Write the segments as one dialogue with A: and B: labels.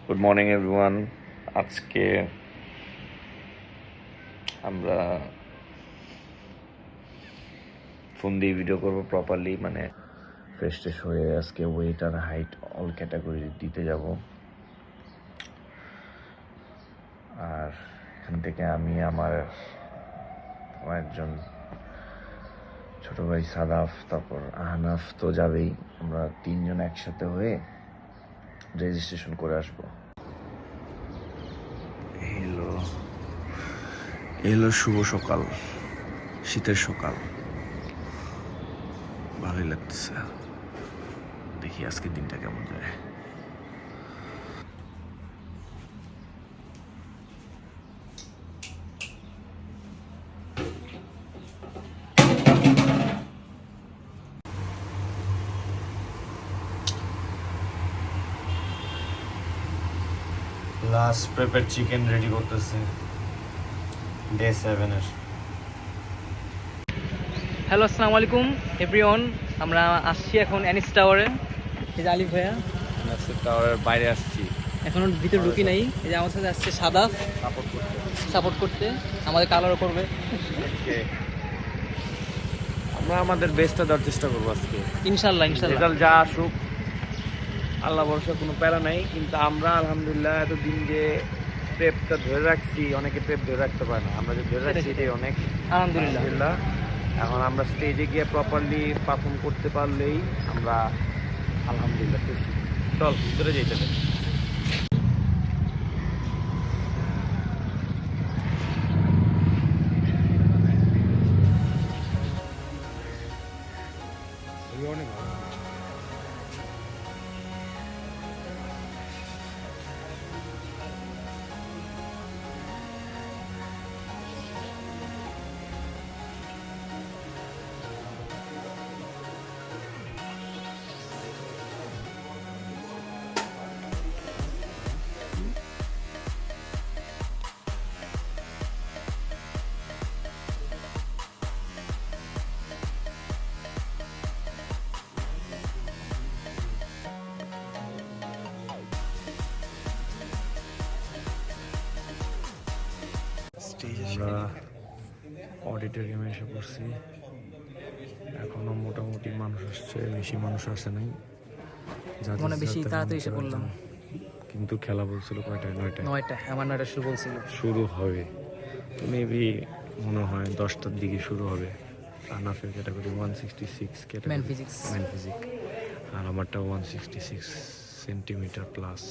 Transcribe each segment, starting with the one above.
A: Good morning everyone. আজকে আমরা phone দিয়ে ভিডিও করবো প্রপারলি, মানে ফ্রেশ ট্রেশ হয়ে আজকে ওয়েট আর হাইট অল ক্যাটাগরি দিতে যাব। আর এখান থেকে আমি আমার একজন ছোট ভাই সাদাফ, তারপর আহনাফ তো যাবেই, আমরা তিনজন একসাথে হয়ে রেজিস্ট্রেশন করে আসবো। এলো শুভ সকাল, শীতের সকাল, ভালোই লাগতেছে। দেখি আজকের দিনটা কেমন যায়। লাস্ট প্রেপের চিকেন রেডি করতেছে ডে 7 এর।
B: হ্যালো, আসসালামু আলাইকুম এভরিওয়ান। আমরা আসছি এখন অ্যানিস টাওয়ারে। এই যে আলিফ ভাইয়া,
A: টাওয়ারের বাইরে আসছি,
B: এখন ভিতরে ঢুকি নাই। এই যে আমার সাথে আসছে সাদাফ সাপোর্ট করতে, আমাদের কালারও করবে।
A: আমরা আমাদের বেস্টটা দেওয়ার চেষ্টা করবো আজকে,
B: ইনশাল্লাহ।
A: রেজাল্ট যা আসুক, আল্লাহ ভরসা কোনো প্যারা নাই। কিন্তু আমরা আলহামদুলিল্লাহ এতদিন যে প্রেপটা ধরে রাখছি, অনেকে প্রেপ ধরে রাখতে পারে না, আমরা যে ধরে রাখছি এটাই অনেক
B: আলহামদুলিল্লাহ।
A: এখন আমরা স্টেজে গিয়ে প্রপারলি পারফর্ম করতে পারলেই আমরা আলহামদুলিল্লাহ খুশি। চল ভিতরে যেতে হবে। অনেক ভালো। আমরা অডিটোরিয়ামে এসে পড়ছি। এখনো মোটামুটি মানুষ আসছে, বেশি মানুষ আসে নাই,
B: মনে বেশি তাড়াতাড়ি এসে পড়লাম।
A: কিন্তু খেলা বলছিল কয়টায়?
B: 9টা, আমার 9টা শুরু বলছিল।
A: শুরু হবে মেবি, মনে হয় 10টার দিকে শুরু হবে। আনাফের ক্যাটাগরি 166 ক্যাটাগরি,
B: ম্যান ফিজিক্স।
A: আর আমারটা 166 সেন্টিমিটার প্লাস।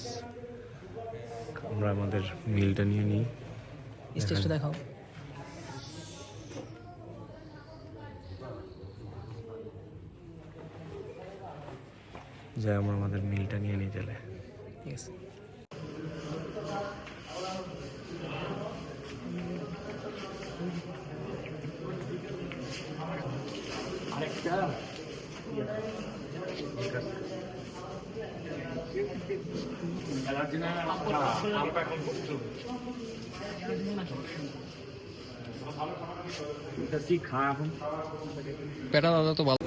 A: আমরা আমাদের মিলটা নিয়ে নিই।
B: স্টেজটা দেখাও।
A: যাই আমরা আমাদের মিলটা নিয়ে নিই তাহলে।
B: ঠিক আছে। পেটা দাদা তো ভালো।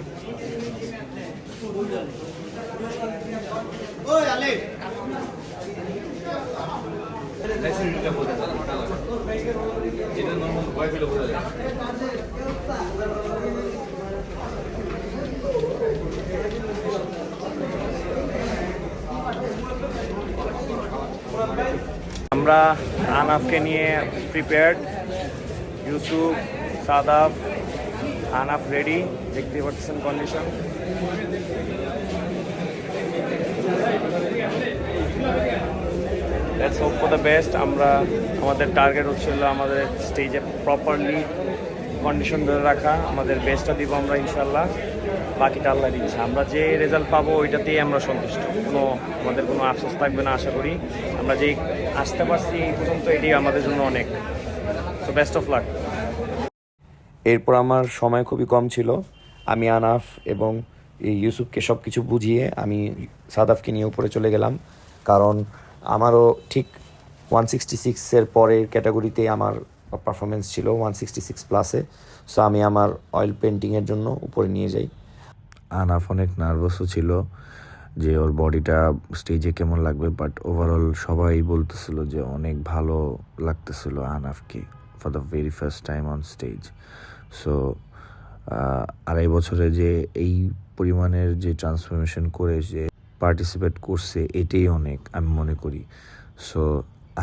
A: আমরা আনাফকে নিয়ে প্রিপেয়ার্ড। ইউসুফ, সাদাফ, আনাফ রেডি, দেখতে পাচ্ছেন condition. Let's hope for the best. আমরা আমাদের টার্গেট হচ্ছিল আমাদের স্টেজে প্রপারলি কন্ডিশন ধরে রাখা, আমাদের বেস্টটা দিব আমরা ইনশাল্লাহ। বাকিটা আল্লাহ দিচ্ছে, আমরা যে রেজাল্ট পাবো ওইটাতেই আমরা সন্তুষ্ট। আমাদের কোনো আফসোস থাকবে না আশা করি। আমরা যেই আসতে পারছি এই পর্যন্ত, এটাই আমাদের জন্য অনেক। So best of luck. এরপর আমার সময় খুবই কম ছিল। আমি আনাফ এবং ইউসুফকে সব কিছু বুঝিয়ে আমি সাদাফকে নিয়ে উপরে চলে গেলাম, কারণ আমারও ঠিক 166-এর পরের ক্যাটাগরিতে আমার পারফরমেন্স ছিল 166 প্লাসে। সো আমি আমার অয়েল পেন্টিংয়ের জন্য উপরে নিয়ে যাই। আনাফ অনেক নার্ভাসও ছিল
C: যে ওর বডিটা স্টেজে কেমন লাগবে, বাট ওভারঅল সবাই বলতেছিল যে অনেক ভালো লাগতেছিল আহনাফকে for the very first time on stage. So 2.5 বছরে যে এই পরিমাণের যে ট্রান্সফরমেশন করে যে পার্টিসিপেট করছে, এটাই অনেক আমি মনে করি। সো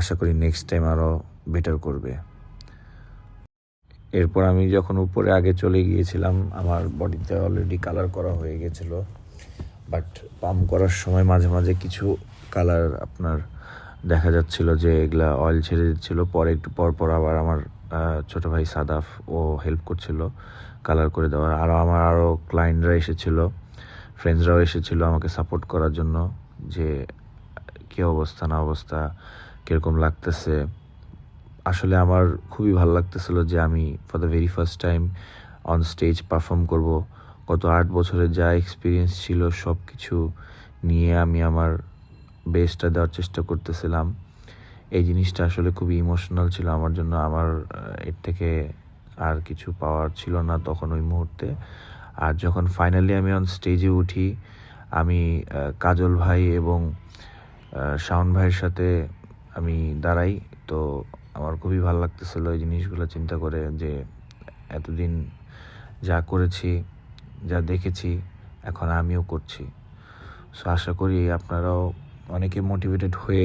C: আশা করি নেক্সট টাইম আরও বেটার করবে। এরপর আমি যখন উপরে আগে চলে গিয়েছিলাম, আমার বডিতে অলরেডি কালার করা হয়ে গেছিলো, বাট পাম্প করার সময় মাঝে মাঝে কিছু কালার আপনার দেখা যাচ্ছিল যে এগুলা অয়েল ছেড়ে দিচ্ছিলো। পরে একটু পর পর আবার আমার ছোটো ভাই সাদাফ ও হেল্প করছিল কালার করে দেওয়ার। আমার আরও ক্লায়েন্টরা এসেছিলো, ফ্রেন্ডসরাও এসেছিলো আমাকে সাপোর্ট করার জন্য, যে কী অবস্থা না অবস্থা, কীরকম লাগতেছে। আসলে আমার খুবই ভালো লাগতেছিল যে আমি for the very first time on stage perform করব। গত 8 বছরের যা এক্সপিরিয়েন্স ছিল সব কিছু নিয়ে আমি আমার বেস্টটা দেওয়ার চেষ্টা করতেছিলাম। এই জিনিসটা আসলে খুবই ইমোশনাল ছিল আমার জন্য। আমার এর থেকে আর কিছু পাওয়ার ছিল না তখন ওই মুহূর্তে। আর যখন ফাইনালি আমি অন স্টেজে উঠি, আমি কাজল ভাই এবং শাওন ভাইয়ের সাথে আমি দাঁড়াই, তো আমার খুবই ভালো লাগতেছিল এই জিনিসগুলো চিন্তা করে, যে এতদিন যা করেছি, যা দেখেছি, এখন আমিও করছি। সো আশা করি আপনারাও অনেকে মোটিভেটেড হয়ে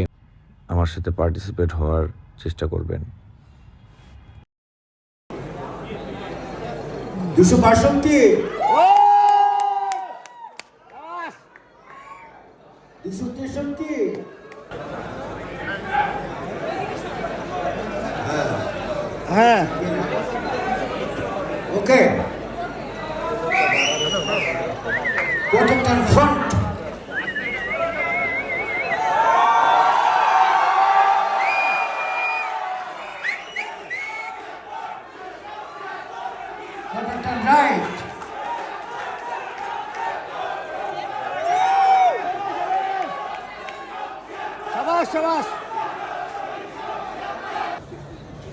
C: আমার সাথে পার্টিসিপেট হওয়ার চেষ্টা করবেন।
D: 262 263 হ্যাঁ okay protector front protector right শাবাশ শাবাশ।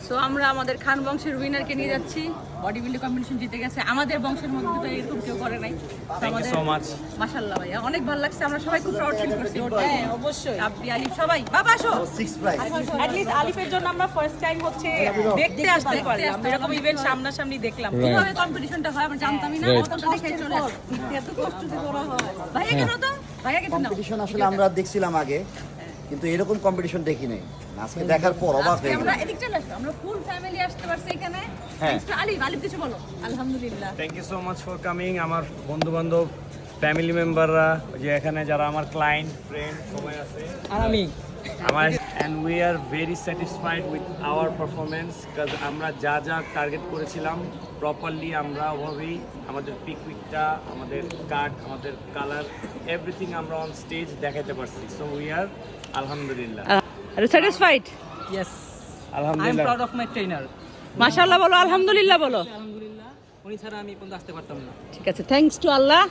E: সো আমরা আমাদের খান বংশের উইনারকে নিয়ে যাচ্ছি। বডি বিল্ডিং কম্পিটিশন জিতে গেছে, আমাদের বংশের মধ্যে তো এরকম কেউ করে নাই।
A: Thank you so much.
E: মাশাআল্লাহ ভাইয়া, অনেক ভালো লাগছে, আমরা সবাই খুব প্রাউড ফিল করছি। হ্যাঁ অবশ্যই, আপনি আলিফ সবাই বাবা আসো।
D: 6 প্রাইজ
E: অ্যাট লিস্ট আলিফের জন্য আমরা ফার্স্ট টাইম হচ্ছে দেখতে আসতে পারলাম, এরকম ইভেন্ট সামনাসামনি দেখলাম। কিভাবে কম্পিটিশনটা হয় আমরা জানতামই না, কত দেখে চলে আসি, এত কষ্ট যে করা হয়। ভাইয়া কেন তো ভাইয়া কেন
D: কম্পিটিশন আসলে আমরা দেখছিলাম আগে, কিন্তু এরকম কম্পিটিশন দেখি নাই। আজকে দেখার পর অবাক হয়ে
E: আমরা
D: গেলাম।
E: এদিক চলে আসো, আমরা ফুল ফ্যামিলি আসতে পারছি এখানে।
D: হ্যাঁ।
E: থ্যাঙ্কস টু আলিফ। আলিফ কিছু বলো। আলহামদুলিল্লাহ,
A: thank you so much for coming. আমার বন্ধু বান্ধব, ফ্যামিলি মেম্বাররা, যে এখানে যারা আমার ক্লায়েন্ট, ফ্রেন্ড সবাই আছে,
B: আর আমি
A: আমার, and we are very satisfied with our performance, কাজ আমরা যা যা টার্গেট করেছিলাম প্রপারলি আমরা ওভাবেই আমাদের পিকটা, আমাদের কাট, আমাদের কালার, এভরিথিং আমরা অন স্টেজ দেখাতে পারছি। সো উই আর আলহামদুলিল্লাহ
E: স্যাটিসফাইড।
B: ইয়েস, আই এম
A: আলহামদুলিল্লাহ।
B: Proud of my trainer.
E: মাশাআল্লাহ বলো, আলহামদুলিল্লাহ বলো।
B: আলহামদুলিল্লাহ, উনি ছাড়া আমি পর্যন্ত আসতে পারতাম না।
E: ঠিক আছে, thanks to Allah.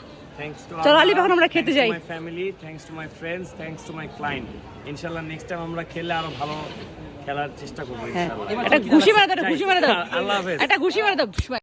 A: Thanks to
E: চলো
A: Allah,
E: আলিফ, এখন আমরা খেতে যাই।
A: Thanks to my family, thanks to my friends, thanks to my client. ইনশাআল্লাহ নেক্সট টাইম আমরা খেলে আরো ভালো খেলার চেষ্টা করব
E: হ্যাঁ,
A: ইনশাআল্লাহ।
E: একটা ঘুষি মারা দাও, ঘুষি মারা দাও,
A: আল্লাহ হাফেজ।
E: একটা ঘুষি মারা দাও।